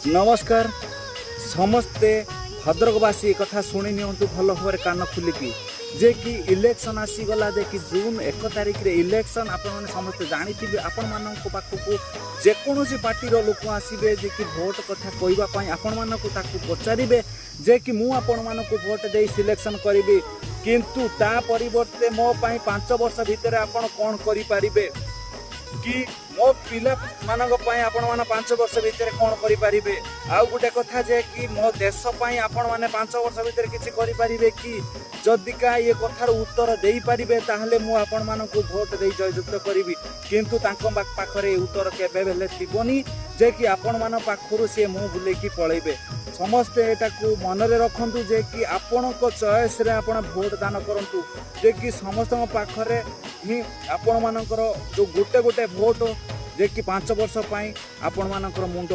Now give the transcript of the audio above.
नमस्कार समस्ते भद्रकवासी कथा शुणी नियंतु भल भाव कान खुलिकी जे कि इलेक्शन आसीगला जे कि जून 1 तारिख रे इलेक्शन आपण समस्ते जानी आपण मानक पाखक जेकोसी पार्टी लोक आसबे जे कि भोट कथा कहवाई आपण मानक पचारे जे कि मु आपण मानक भोट दे सिलेक्शन करी किंतु ता परिवर्ते मो 5 वर्ष भितर आपण कौन करें कि मो पिला मानक आपण मैंने 5 वर्ष भितर कौन करें आउ गोटे कथा जे कि मो देश आपण मैंने 5 वर्ष भितर किसी करें कि जदिका ये कथार उत्तर दे पारे ताहले मु आपण मानक भोट दे जययुक्त करी किंतु पाखरे उत्तर केबे थी जे कि आपण मान पाखरु सी मुँह बुलेकी पलैबे समस्ते एटा को मनरे रखंतु जे कि आपण चॉइस रे आपण भोट दान करंतु जे कि समस्त पाखरे ही आपण मानकर जो गोटे गोटे भोट जे कि 5 वर्ष आपण मानकर मुंड